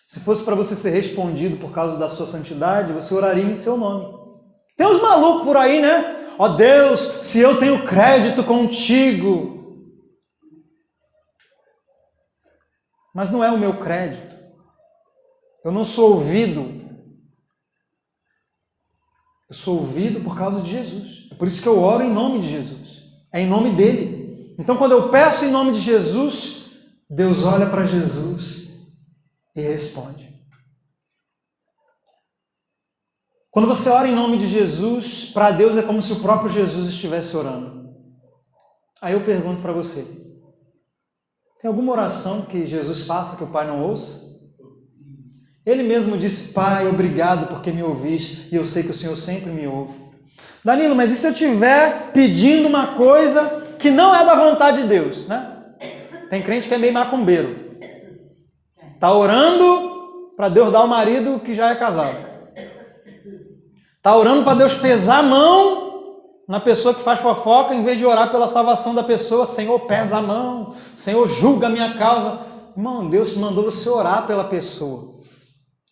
Se fosse para você ser respondido por causa da sua santidade, você oraria em seu nome. Tem uns malucos por aí, né? Ó Deus, se eu tenho crédito contigo. Mas não é o meu crédito. Eu não sou ouvido. Eu sou ouvido por causa de Jesus. É por isso que eu oro em nome de Jesus. É em nome dele. Então, quando eu peço em nome de Jesus, Deus olha para Jesus e responde. Quando você ora em nome de Jesus, para Deus é como se o próprio Jesus estivesse orando. Aí eu pergunto para você, tem alguma oração que Jesus faça que o Pai não ouça? Ele mesmo disse, Pai, obrigado porque me ouviste e eu sei que o Senhor sempre me ouve. Danilo, mas e se eu estiver pedindo uma coisa que não é da vontade de Deus, né? Tem crente que é meio macumbeiro. Está orando para Deus dar o marido que já é casado. Está orando para Deus pesar a mão na pessoa que faz fofoca, em vez de orar pela salvação da pessoa. Senhor, pesa a mão. Senhor, julga a minha causa. Irmão, Deus mandou você orar pela pessoa.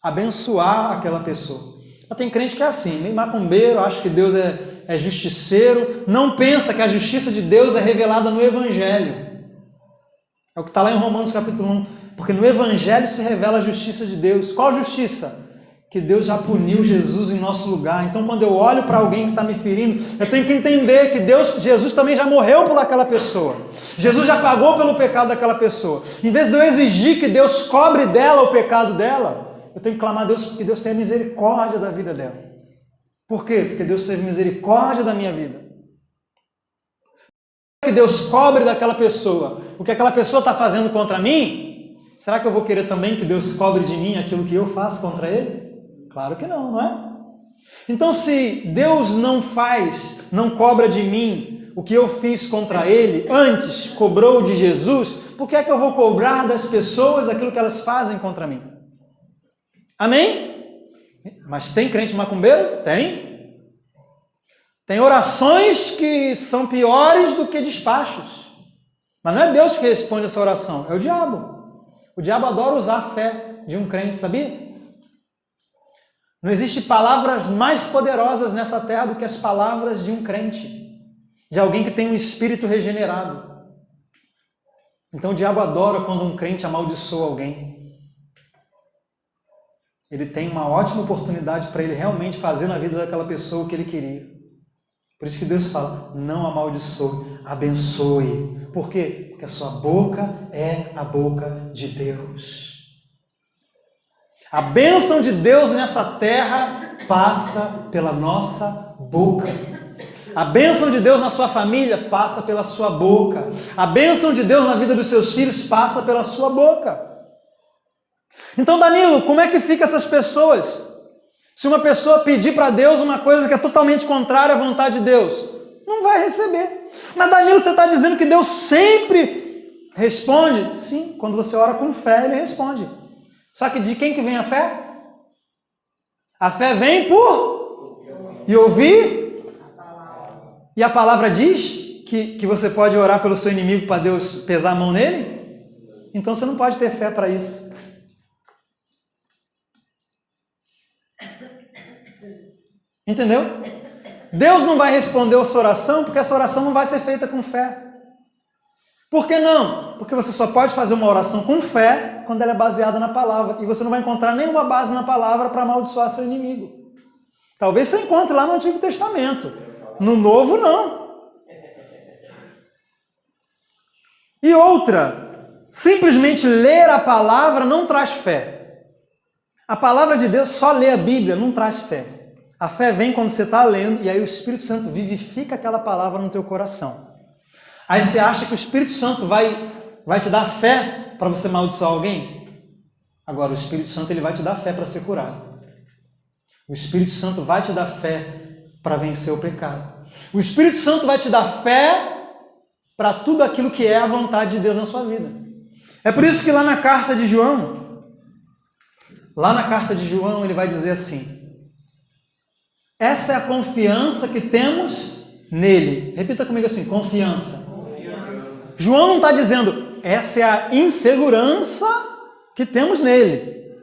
Abençoar aquela pessoa. Mas tem crente que é assim, meio macumbeiro, acha que Deus é justiceiro, não pensa que a justiça de Deus é revelada no Evangelho. É o que está lá em Romanos capítulo 1. Porque no Evangelho se revela a justiça de Deus. Qual justiça? Que Deus já puniu Jesus em nosso lugar. Então, quando eu olho para alguém que está me ferindo, eu tenho que entender que Jesus também já morreu por aquela pessoa. Jesus já pagou pelo pecado daquela pessoa. Em vez de eu exigir que Deus cobre dela o pecado dela, eu tenho que clamar a Deus porque Deus tenha misericórdia da vida dela. Por quê? Porque Deus teve misericórdia da minha vida. Que Deus cobre daquela pessoa o que aquela pessoa está fazendo contra mim, será que eu vou querer também que Deus cobre de mim aquilo que eu faço contra ele? Claro que não, não é? Então, se Deus não cobra de mim o que eu fiz contra ele, antes cobrou de Jesus, por que é que eu vou cobrar das pessoas aquilo que elas fazem contra mim? Amém? Mas tem crente macumbeiro? Tem. Tem orações que são piores do que despachos. Mas não é Deus que responde essa oração, é o diabo. O diabo adora usar a fé de um crente, sabia? Não existe palavras mais poderosas nessa terra do que as palavras de um crente, de alguém que tem um espírito regenerado. Então o diabo adora quando um crente amaldiçoa alguém. Ele tem uma ótima oportunidade para ele realmente fazer na vida daquela pessoa o que ele queria. Por isso que Deus fala, não amaldiçoe, abençoe. Por quê? Porque a sua boca é a boca de Deus. A bênção de Deus nessa terra passa pela nossa boca. A bênção de Deus na sua família passa pela sua boca. A bênção de Deus na vida dos seus filhos passa pela sua boca. Então, Danilo, como é que ficam essas pessoas? Se uma pessoa pedir para Deus uma coisa que é totalmente contrária à vontade de Deus, não vai receber. Mas, Danilo, você está dizendo que Deus sempre responde? Sim, quando você ora com fé, Ele responde. Só que de quem que vem a fé? A fé vem por e ouvir. E a palavra diz que você pode orar pelo seu inimigo para Deus pesar a mão nele? Então você não pode ter fé para isso. Entendeu? Deus não vai responder a sua oração porque essa oração não vai ser feita com fé. Por que não? Porque você só pode fazer uma oração com fé quando ela é baseada na palavra. E você não vai encontrar nenhuma base na palavra para amaldiçoar seu inimigo. Talvez você encontre lá no Antigo Testamento. No Novo, não. E outra, simplesmente ler a palavra não traz fé. A palavra de Deus, só ler a Bíblia, não traz fé. A fé vem quando você está lendo e aí o Espírito Santo vivifica aquela palavra no teu coração. Aí você acha que o Espírito Santo vai te dar fé para você amaldiçoar alguém? Agora, o Espírito Santo ele vai te dar fé para ser curado. O Espírito Santo vai te dar fé para vencer o pecado. O Espírito Santo vai te dar fé para tudo aquilo que é a vontade de Deus na sua vida. É por isso que lá na carta de João, ele vai dizer assim, essa é a confiança que temos nele. Repita comigo assim, confiança. João não está dizendo, essa é a insegurança que temos nele.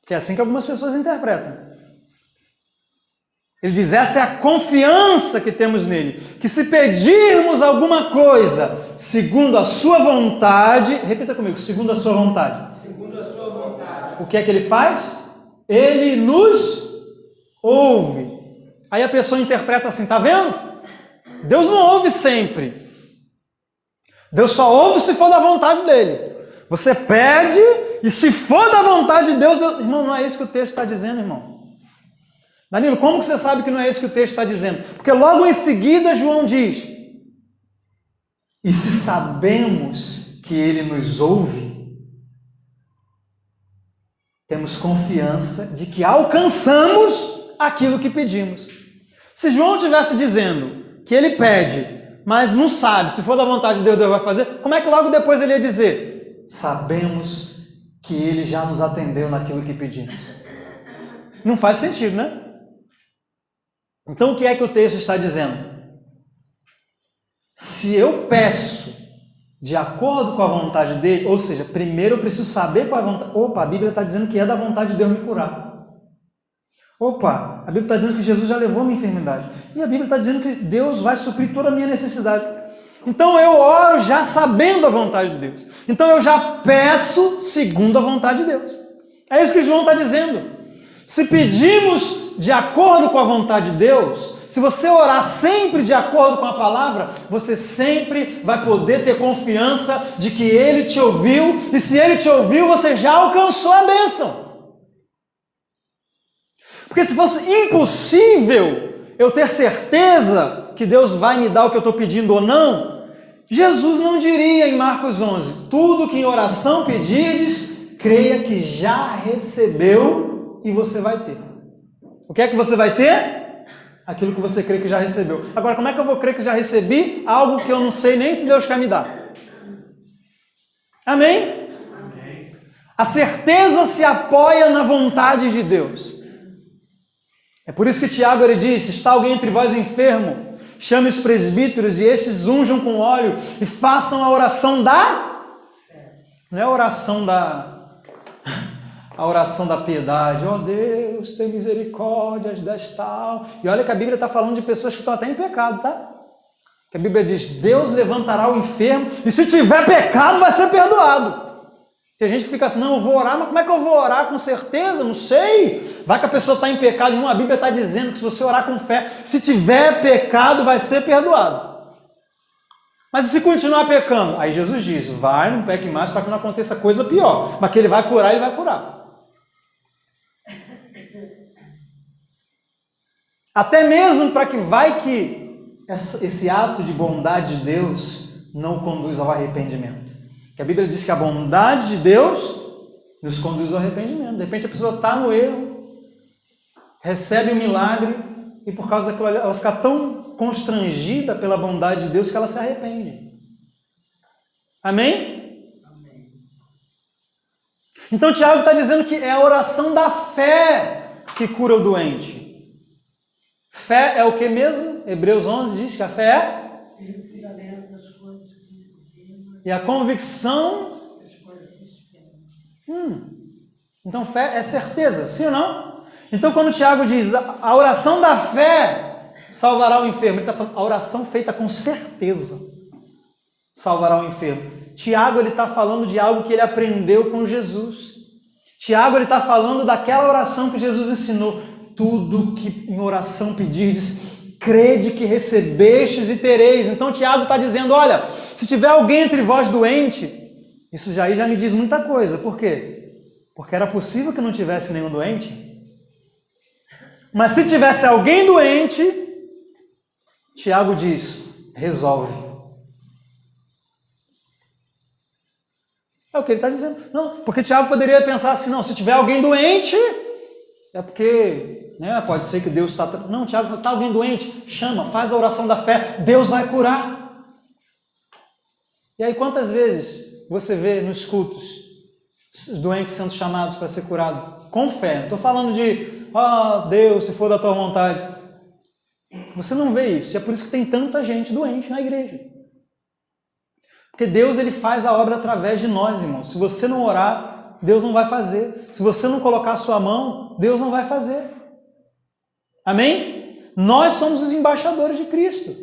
Que é assim que algumas pessoas interpretam. Ele diz, essa é a confiança que temos nele, que se pedirmos alguma coisa segundo a sua vontade, repita comigo, segundo a sua vontade. Segundo a sua vontade. O que é que ele faz? Ele nos ouve. Aí a pessoa interpreta assim, tá vendo? Deus não ouve sempre. Deus só ouve se for da vontade dele. Você pede e se for da vontade de Deus, irmão, não é isso que o texto está dizendo, irmão. Danilo, como que você sabe que não é isso que o texto está dizendo? Porque logo em seguida João diz, e se sabemos que ele nos ouve, temos confiança de que alcançamos aquilo que pedimos. Se João estivesse dizendo que ele pede, mas não sabe, se for da vontade de Deus, Deus vai fazer, como é que logo depois ele ia dizer, sabemos que ele já nos atendeu naquilo que pedimos? Não faz sentido, né? Então, o que é que o texto está dizendo? Se eu peço de acordo com a vontade dele, ou seja, primeiro eu preciso saber qual é a vontade. Opa, a Bíblia está dizendo que é da vontade de Deus me curar. Opa, a Bíblia está dizendo que Jesus já levou a minha enfermidade. E a Bíblia está dizendo que Deus vai suprir toda a minha necessidade. Então, eu oro já sabendo a vontade de Deus. Então, eu já peço segundo a vontade de Deus. É isso que João está dizendo. Se pedimos de acordo com a vontade de Deus, se você orar sempre de acordo com a palavra, você sempre vai poder ter confiança de que Ele te ouviu, e se Ele te ouviu, você já alcançou a bênção. Porque se fosse impossível eu ter certeza que Deus vai me dar o que eu estou pedindo ou não, Jesus não diria em Marcos 11, tudo que em oração pedirdes, creia que já recebeu e você vai ter. O que é que você vai ter? Aquilo que você crê que já recebeu. Agora, como é que eu vou crer que já recebi algo que eu não sei nem se Deus quer me dar? Amém? Amém. A certeza se apoia na vontade de Deus. É por isso que Tiago ele diz, está alguém entre vós enfermo, chame os presbíteros e estes unjam com óleo e façam a oração da... Não é a oração da piedade. Ó Deus, tem misericórdias desta alma. E olha que a Bíblia está falando de pessoas que estão até em pecado, tá? Que a Bíblia diz, Deus levantará o enfermo e se tiver pecado vai ser perdoado. Tem gente que fica assim, não, eu vou orar, mas como é que eu vou orar com certeza? Não sei. Vai que a pessoa está em pecado. Irmão, a Bíblia está dizendo que se você orar com fé, se tiver pecado vai ser perdoado. Mas e se continuar pecando? Aí Jesus diz, vai, não peque mais para que não aconteça coisa pior. Mas que ele vai curar, ele vai curar. Até mesmo para que vai que esse ato de bondade de Deus não conduz ao arrependimento. Que a Bíblia diz que a bondade de Deus nos conduz ao arrependimento. De repente a pessoa está no erro, recebe um milagre e por causa daquilo ela fica tão constrangida pela bondade de Deus que ela se arrepende. Amém? Amém. Então Tiago está dizendo que é a oração da fé que cura o doente. Fé é o que mesmo? Hebreus 11 diz que a fé é? E a convicção? Então fé é certeza, sim ou não? Então quando o Tiago diz a oração da fé salvará o enfermo, ele está falando a oração feita com certeza salvará o enfermo. Tiago ele está falando de algo que ele aprendeu com Jesus. Tiago ele está falando daquela oração que Jesus ensinou. Tudo que em oração pedirdes, crede que recebestes e tereis. Então Tiago está dizendo, olha, se tiver alguém entre vós doente, isso já me diz muita coisa. Por quê? Porque era possível que não tivesse nenhum doente. Mas se tivesse alguém doente, Tiago diz, resolve. É o que ele está dizendo. Não, porque Tiago poderia pensar assim, não, se tiver alguém doente, é porque, né, pode ser que Deus está... Não, Tiago, está alguém doente? Chama, faz a oração da fé, Deus vai curar. E aí quantas vezes você vê nos cultos os doentes sendo chamados para ser curados? Com fé. Não estou falando de, Deus, se for da tua vontade. Você não vê isso. E é por isso que tem tanta gente doente na igreja. Porque Deus ele faz a obra através de nós, irmãos. Se você não orar, Deus não vai fazer. Se você não colocar a sua mão, Deus não vai fazer. Amém? Nós somos os embaixadores de Cristo.